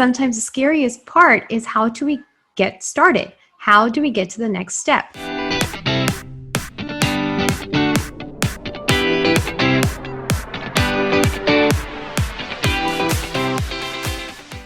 sometimes the scariest part is how do we get started? How do we get to the next step?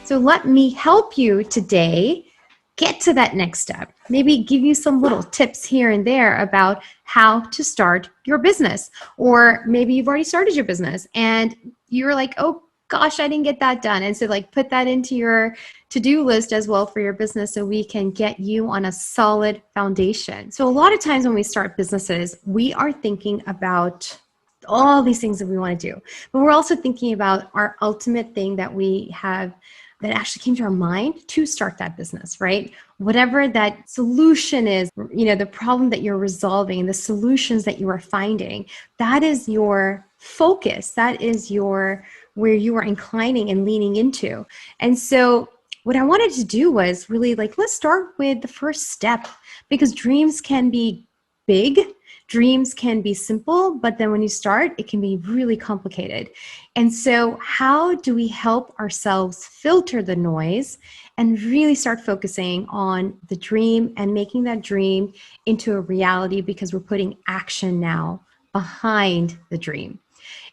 So let me help you today get to that next step. Maybe give you some little tips here and there about how to start your business. Or maybe you've already started your business and you're like, oh gosh, I didn't get that done. And so put that into your to-do list as well for your business so we can get you on a solid foundation. So a lot of times when we start businesses, we are thinking about all these things that we want to do, but we're also thinking about our ultimate thing that we have that actually came to our mind to start that business, right? Whatever that solution is, the problem that you're resolving, the solutions that you are finding, that is your focus. That is where you are inclining and leaning into. And so what I wanted to do was really let's start with the first step, because dreams can be big. Dreams can be simple, but then when you start, it can be really complicated. And so how do we help ourselves filter the noise and really start focusing on the dream and making that dream into a reality, because we're putting action now behind the dream?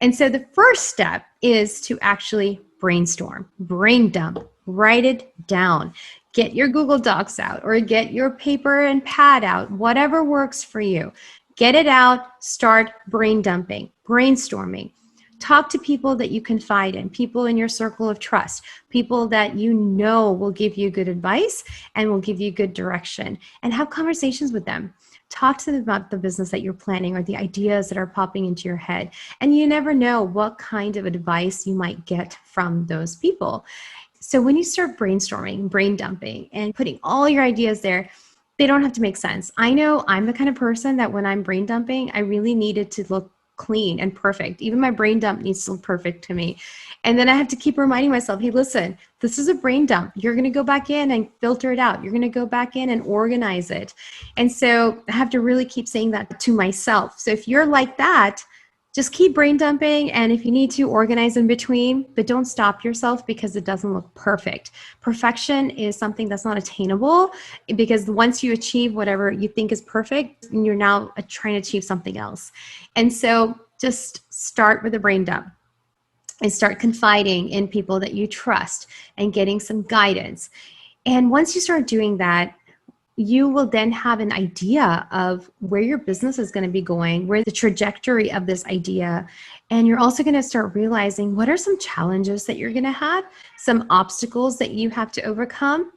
And so the first step is to actually brainstorm, brain dump, write it down. Get your Google Docs out or get your paper and pad out, whatever works for you. Get it out, start brain dumping, brainstorming. Talk to people that you confide in, people in your circle of trust, people that you know will give you good advice and will give you good direction, and have conversations with them. Talk to them about the business that you're planning or the ideas that are popping into your head. And you never know what kind of advice you might get from those people. So when you start brainstorming, brain dumping, and putting all your ideas there, they don't have to make sense. I know I'm the kind of person that when I'm brain dumping, I really need it to look clean and perfect. Even my brain dump needs to look perfect to me. And then I have to keep reminding myself, hey, listen, this is a brain dump. You're going to go back in and filter it out. You're going to go back in and organize it. And so I have to really keep saying that to myself. So if you're like that, just keep brain dumping, and if you need to, organize in between, but don't stop yourself because it doesn't look perfect. Perfection is something that's not attainable, because once you achieve whatever you think is perfect, you're now trying to achieve something else. And so just start with a brain dump and start confiding in people that you trust and getting some guidance. And once you start doing that, you will then have an idea of where your business is going to be going, where the trajectory of this idea. And you're also going to start realizing what are some challenges that you're going to have, some obstacles that you have to overcome,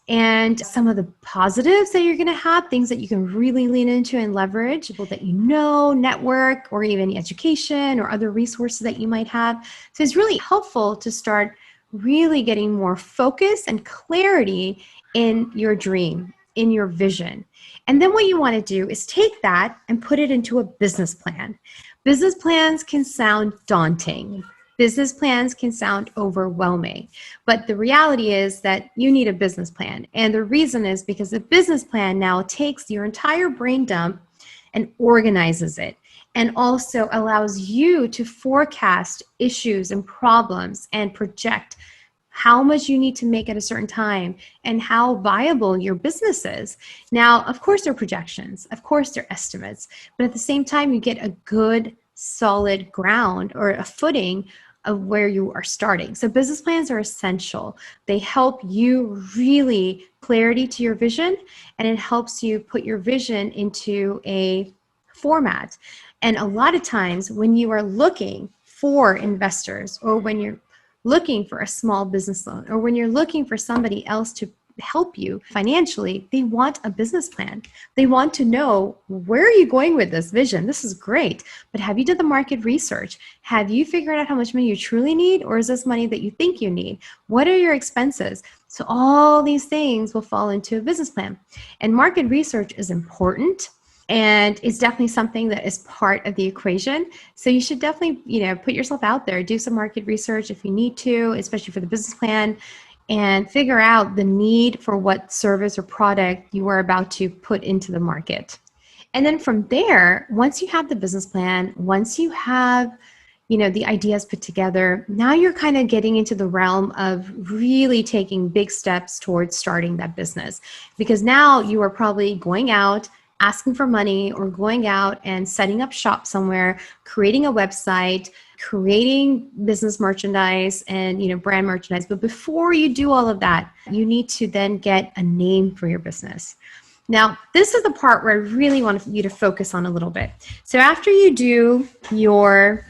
and some of the positives that you're going to have, things that you can really lean into and leverage, people that you know, network, or even education or other resources that you might have. So it's really helpful to start really getting more focus and clarity in your dream, in your vision. And then what you want to do is take that and put it into a business plan. Business plans can sound daunting. Business plans can sound overwhelming. But the reality is that you need a business plan. And the reason is because the business plan now takes your entire brain dump and organizes it, and also allows you to forecast issues and problems and project how much you need to make at a certain time and how viable your business is. Now, of course, there are projections. Of course, there are estimates. But at the same time, you get a good, solid ground or a footing of where you are starting. So business plans are essential. They help you really clarity to your vision, and it helps you put your vision into a format. And a lot of times when you are looking for investors, or when you're looking for a small business loan, or when you're looking for somebody else to help you financially, they want a business plan. They want to know, where are you going with this vision? This is great, but have you done the market research? Have you figured out how much money you truly need, or is this money that you think you need? What are your expenses? So all these things will fall into a business plan. And market research is important. And it's definitely something that is part of the equation. So you should definitely, put yourself out there, do some market research if you need to, especially for the business plan, and figure out the need for what service or product you are about to put into the market. And then from there, once you have the business plan, once you have the ideas put together, now you're kind of getting into the realm of really taking big steps towards starting that business, because now you are probably going out asking for money, or going out and setting up shop somewhere, creating a website, creating business merchandise and brand merchandise. But before you do all of that, you need to then get a name for your business. Now, this is the part where I really want you to focus on a little bit. So after you do your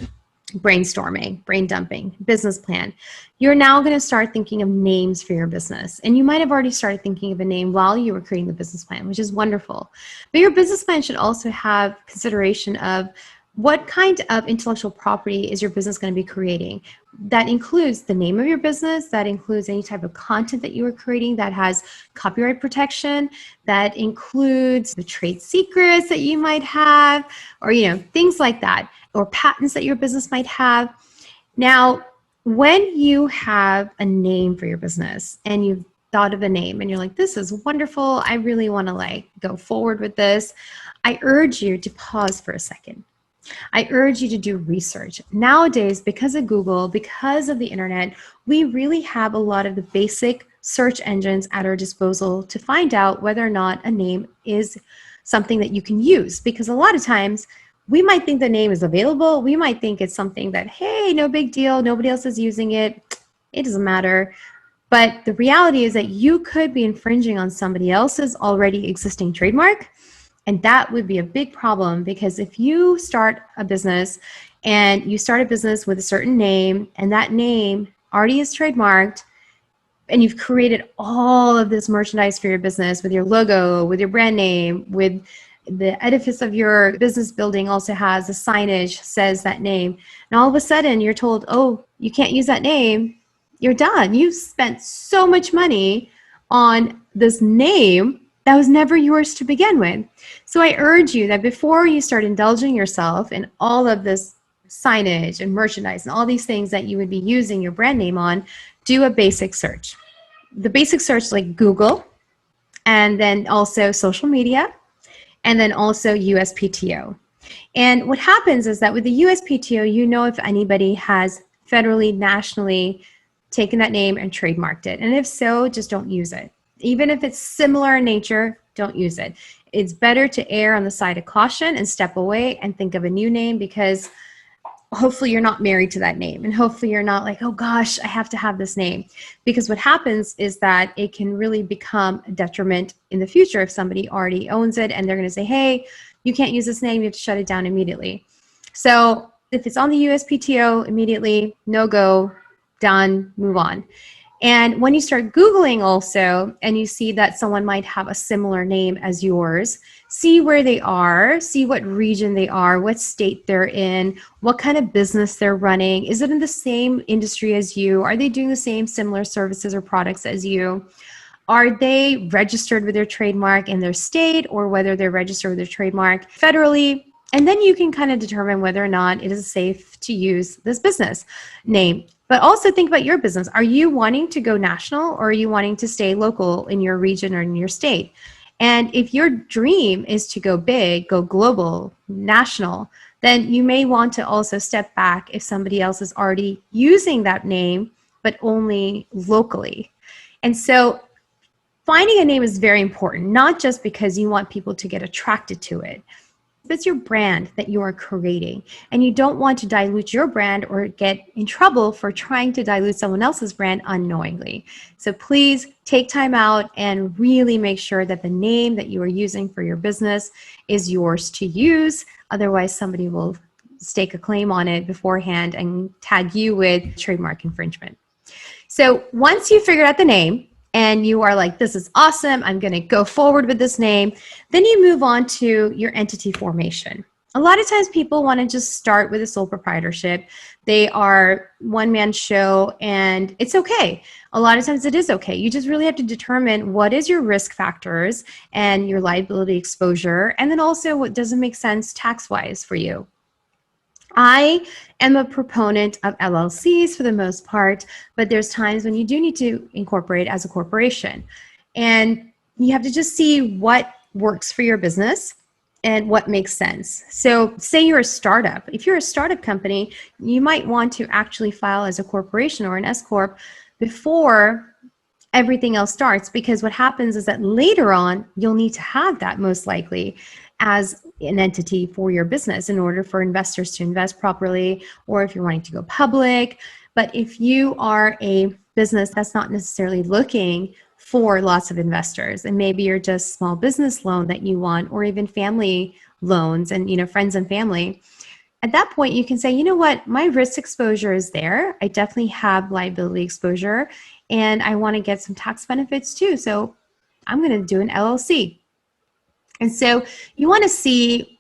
brainstorming, brain dumping, business plan, you're now going to start thinking of names for your business. And you might have already started thinking of a name while you were creating the business plan, which is wonderful. But your business plan should also have consideration of what kind of intellectual property is your business going to be creating. That includes the name of your business, that includes any type of content that you are creating that has copyright protection, that includes the trade secrets that you might have, or things like that, or patents that your business might have. Now, when you have a name for your business and you've thought of a name and you're like, this is wonderful, I really want to go forward with this, I urge you to pause for a second. I urge you to do research. Nowadays, because of Google, because of the internet, we really have a lot of the basic search engines at our disposal to find out whether or not a name is something that you can use. Because a lot of times, we might think the name is available. We might think it's something that, hey, no big deal, nobody else is using it, it doesn't matter. But the reality is that you could be infringing on somebody else's already existing trademark. And that would be a big problem, because if you start a business and you start a business with a certain name and that name already is trademarked, and you've created all of this merchandise for your business with your logo, with your brand name, with the edifice of your business building also has a signage says that name, and all of a sudden you're told, oh, you can't use that name, you're done. You've spent so much money on this name that was never yours to begin with. So I urge you that before you start indulging yourself in all of this signage and merchandise and all these things that you would be using your brand name on, do a basic search. The basic search like Google, and then also social media, and then also USPTO. And what happens is that with the USPTO, you know if anybody has federally, nationally taken that name and trademarked it. And if so, just don't use it. Even if it's similar in nature, don't use it. It's better to err on the side of caution and step away and think of a new name, because hopefully you're not married to that name, and hopefully you're not like, oh gosh, I have to have this name. Because what happens is that it can really become a detriment in the future if somebody already owns it and they're going to say, hey, you can't use this name, you have to shut it down immediately. So if it's on the USPTO, immediately, no go, done, move on. And when you start Googling also, and you see that someone might have a similar name as yours, see where they are, see what region they are, what state they're in, what kind of business they're running. Is it in the same industry as you? Are they doing the same similar services or products as you? Are they registered with their trademark in their state, or whether they're registered with their trademark federally? And then you can kind of determine whether or not it is safe to use this business name. But also think about your business. Are you wanting to go national, or are you wanting to stay local in your region or in your state? And if your dream is to go big, go global, national, then you may want to also step back if somebody else is already using that name, but only locally. And so finding a name is very important, not just because you want people to get attracted to it. It's your brand that you are creating, and you don't want to dilute your brand or get in trouble for trying to dilute someone else's brand unknowingly. So please take time out and really make sure that the name that you are using for your business is yours to use. Otherwise, somebody will stake a claim on it beforehand and tag you with trademark infringement. So once you figure out the name, and you are like, this is awesome, I'm going to go forward with this name, then you move on to your entity formation. A lot of times people want to just start with a sole proprietorship. They are one-man show, and it's okay. A lot of times it is okay. You just really have to determine what is your risk factors and your liability exposure, and then also what doesn't make sense tax-wise for you. I am a proponent of LLCs for the most part, but there's times when you do need to incorporate as a corporation. And you have to just see what works for your business and what makes sense. So say you're a startup. If you're a startup company, you might want to actually file as a corporation or an S Corp before everything else starts, because what happens is that later on, you'll need to have that most likely as an entity for your business in order for investors to invest properly, or if you're wanting to go public. But if you are a business that's not necessarily looking for lots of investors, and maybe you're just small business loan that you want, or even family loans and, friends and family, at that point you can say, you know what, my risk exposure is there. I definitely have liability exposure and I want to get some tax benefits too. So I'm going to do an LLC. And so you want to see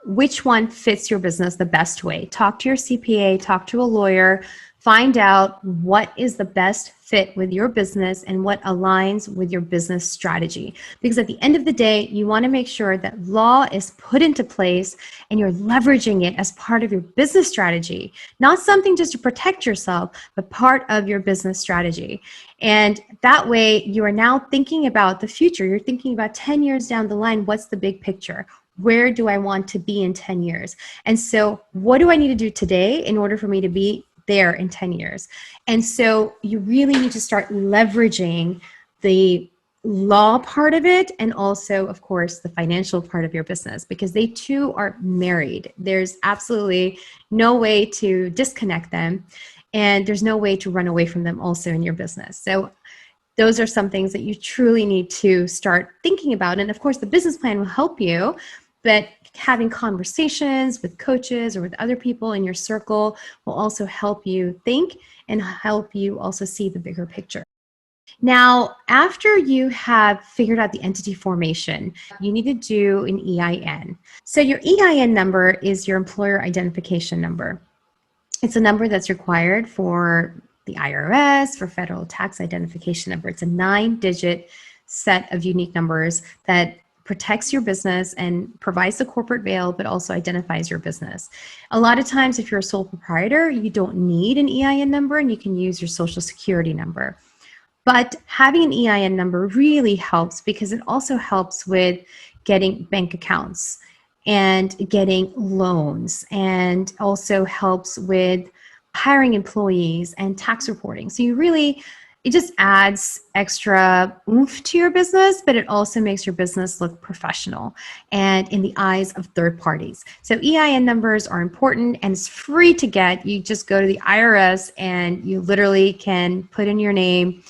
which one fits your business the best way. Talk to your CPA, talk to a lawyer, find out what is the best fit with your business and what aligns with your business strategy. Because at the end of the day, you want to make sure that law is put into place and you're leveraging it as part of your business strategy, not something just to protect yourself, but part of your business strategy. And that way you are now thinking about the future. You're thinking about 10 years down the line, what's the big picture? Where do I want to be in 10 years? And so what do I need to do today in order for me to be there in 10 years? And so you really need to start leveraging the law part of it and also, of course, the financial part of your business, because they too are married. There's absolutely no way to disconnect them, and there's no way to run away from them also in your business. So those are some things that you truly need to start thinking about. And of course, the business plan will help you, but having conversations with coaches or with other people in your circle will also help you think and help you also see the bigger picture. Now, after you have figured out the entity formation, you need to do an EIN. So your EIN number is your employer identification number. It's a number that's required for the IRS, for federal tax identification number. It's a 9-digit set of unique numbers that protects your business and provides the corporate veil, but also identifies your business. A lot of times, if you're a sole proprietor, you don't need an EIN number and you can use your social security number. But having an EIN number really helps because it also helps with getting bank accounts and getting loans, and also helps with hiring employees and tax reporting. So it just adds extra oomph to your business, but it also makes your business look professional and in the eyes of third parties. So EIN numbers are important and it's free to get. You just go to the IRS and you literally can put in your name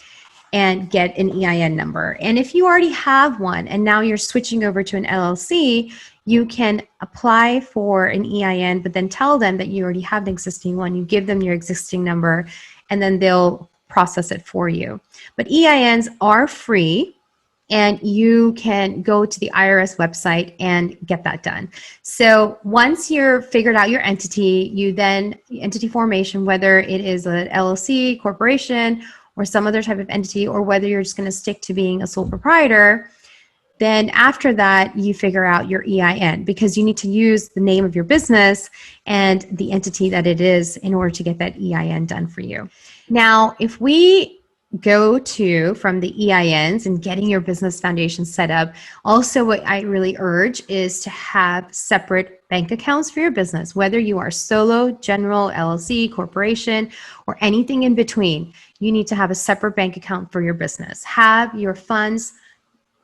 and get an EIN number. And if you already have one and now you're switching over to an LLC, you can apply for an EIN, but then tell them that you already have an existing one. You give them your existing number and then they'll process it for you. But EINs are free and you can go to the IRS website and get that done. So once you're figured out your entity, entity formation, whether it is an LLC, corporation, or some other type of entity, or whether you're just going to stick to being a sole proprietor, then after that, you figure out your EIN, because you need to use the name of your business and the entity that it is in order to get that EIN done for you. Now, if we go to from the EINs and getting your business foundation set up, also what I really urge is to have separate bank accounts for your business, whether you are solo, general, LLC, corporation, or anything in between. You need to have a separate bank account for your business. Have your funds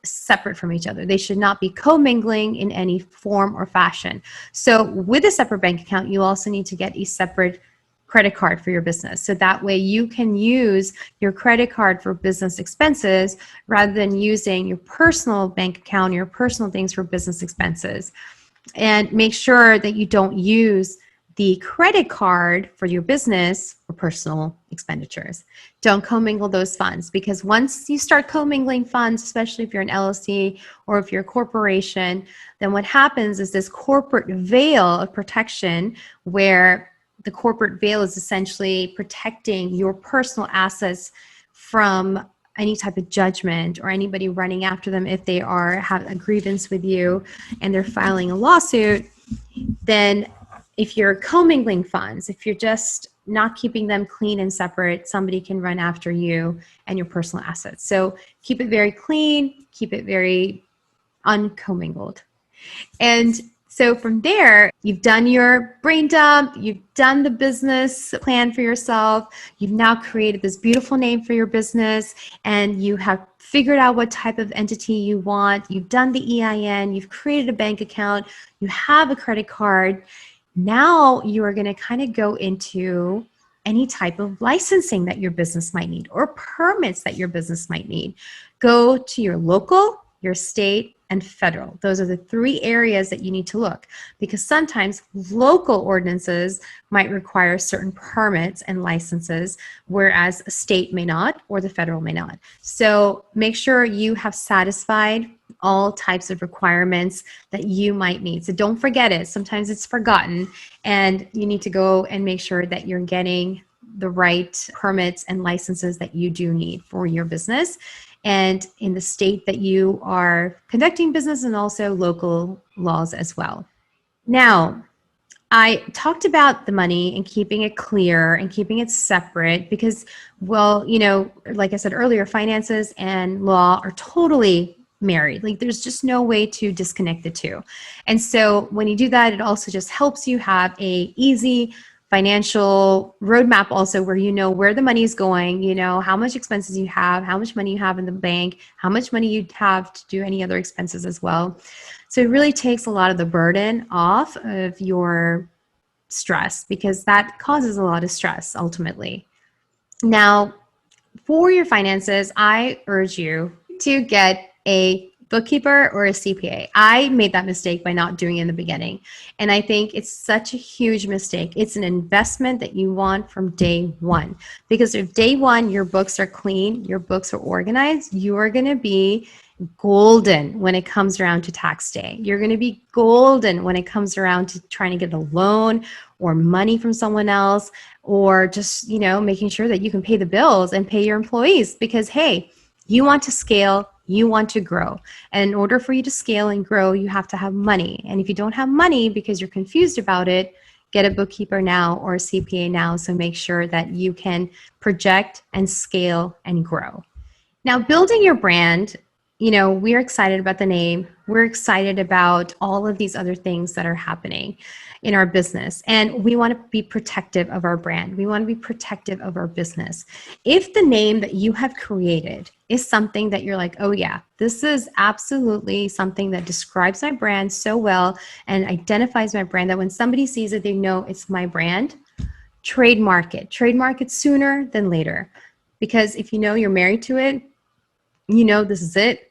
separate from each other. They should not be commingling in any form or fashion. So with a separate bank account, you also need to get a separate credit card for your business. So that way you can use your credit card for business expenses rather than using your personal bank account, your personal things for business expenses. And make sure that you don't use the credit card for your business for personal expenditures. Don't commingle those funds, because once you start commingling funds, especially if you're an LLC or if you're a corporation, then what happens is this corporate veil of protection, where the corporate veil is essentially protecting your personal assets from any type of judgment or anybody running after them if they have a grievance with you and they're filing a lawsuit. Then if you're commingling funds, if you're just not keeping them clean and separate, somebody can run after you and your personal assets. So keep it very clean, keep it very uncommingled. And so from there, you've done your brain dump, you've done the business plan for yourself, you've now created this beautiful name for your business, and you have figured out what type of entity you want, you've done the EIN, you've created a bank account, you have a credit card. Now you are going to kind of go into any type of licensing that your business might need or permits that your business might need. Go to your local, your state, and federal. Those are the three areas that you need to look, because sometimes local ordinances might require certain permits and licenses, whereas a state may not or the federal may not. So make sure you have satisfied all types of requirements that you might need. So don't forget it. Sometimes it's forgotten, and you need to go and make sure that you're getting the right permits and licenses that you do need for your business and in the state that you are conducting business, and also local laws as well. Now, I talked about the money and keeping it clear and keeping it separate because, well, like I said earlier, finances and law are totally married. Like there's just no way to disconnect the two. And so when you do that, it also just helps you have a easy financial roadmap also, where you know where the money is going, you know how much expenses you have, how much money you have in the bank, how much money you have to do any other expenses as well. So it really takes a lot of the burden off of your stress, because that causes a lot of stress ultimately. Now, for your finances, I urge you to get a bookkeeper or a CPA. I made that mistake by not doing it in the beginning. And I think it's such a huge mistake. It's an investment that you want from day one. Because if day one your books are clean, your books are organized, you are going to be golden when it comes around to tax day. You're going to be golden when it comes around to trying to get a loan or money from someone else, or just, making sure that you can pay the bills and pay your employees, because, hey, you want to scale, you want to grow. And in order for you to scale and grow, you have to have money. And if you don't have money because you're confused about it, get a bookkeeper now or a CPA now. So make sure that you can project and scale and grow. Now, building your brand, we're excited about the name. We're excited about all of these other things that are happening in our business. And we want to be protective of our brand. We want to be protective of our business. If the name that you have created is something that you're like, oh yeah, this is absolutely something that describes my brand so well and identifies my brand, that when somebody sees it, they know it's my brand, trademark it. Trademark it sooner than later. Because if you're married to it, this is it.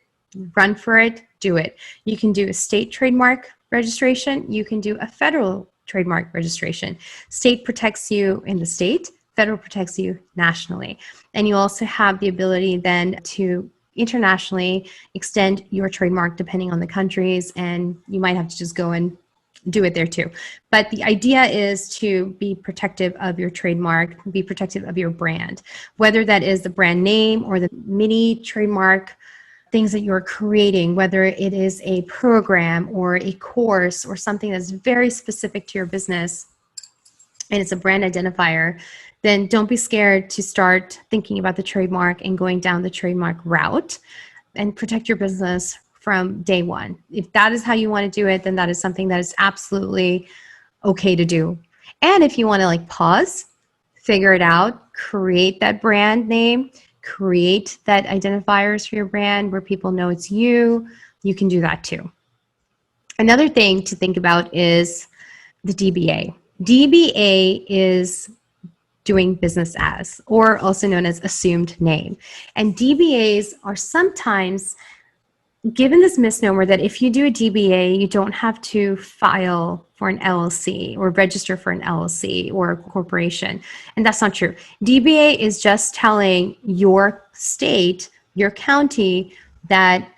Run for it, do it. You can do a state trademark registration. You can do a federal trademark registration. State protects you in the state, federal protects you nationally. And you also have the ability then to internationally extend your trademark depending on the countries, and you might have to just go and do it there too. But the idea is to be protective of your trademark, be protective of your brand, whether that is the brand name or the mini trademark things that you're creating, whether it is a program or a course or something that's very specific to your business and it's a brand identifier, then don't be scared to start thinking about the trademark and going down the trademark route, and protect your business from day one. If that is how you want to do it, then that is something that is absolutely okay to do. And if you want to pause, figure it out, create that brand name, create that identifiers for your brand where people know it's you, you can do that too. Another thing to think about is the DBA. DBA is doing business as, or also known as assumed name. And DBAs are sometimes given this misnomer that if you do a DBA, you don't have to file for an LLC or register for an LLC or a corporation. And that's not true. DBA is just telling your state, your county, that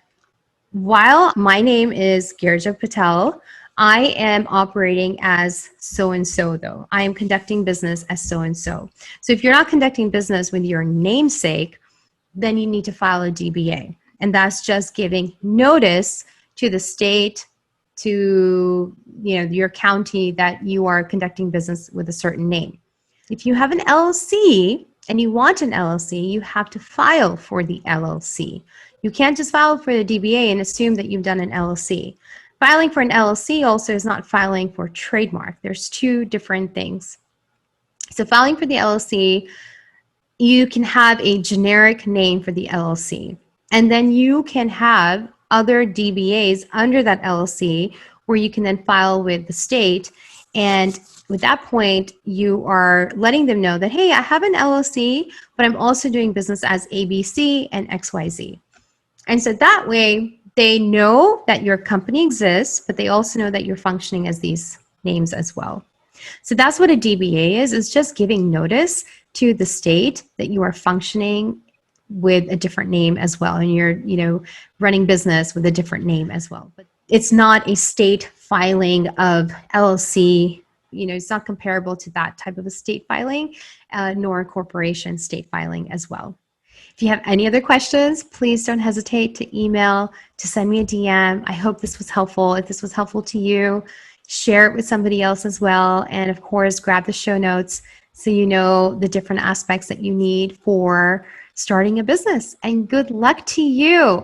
while my name is Girija Patel, I am operating as so-and-so though. I am conducting business as so-and-so. So if you're not conducting business with your namesake, then you need to file a DBA. And that's just giving notice to the state, to your county, that you are conducting business with a certain name. If you have an LLC and you want an LLC, you have to file for the LLC. You can't just file for the DBA and assume that you've done an LLC. Filing for an LLC also is not filing for trademark. There's two different things. So filing for the LLC, you can have a generic name for the LLC, and then you can have other DBAs under that LLC where you can then file with the state. And with that point, you are letting them know that, hey, I have an LLC, but I'm also doing business as ABC and XYZ. And so that way, they know that your company exists, but they also know that you're functioning as these names as well. So that's what a DBA is. It's just giving notice to the state that you are functioning with a different name as well, and you're, running business with a different name as well. But it's not a state filing of LLC. It's not comparable to that type of a state filing, nor a corporation state filing as well. If you have any other questions, please don't hesitate to email, to send me a DM. I hope this was helpful. If this was helpful to you, share it with somebody else as well. And of course, grab the show notes so you know the different aspects that you need for starting a business. And good luck to you.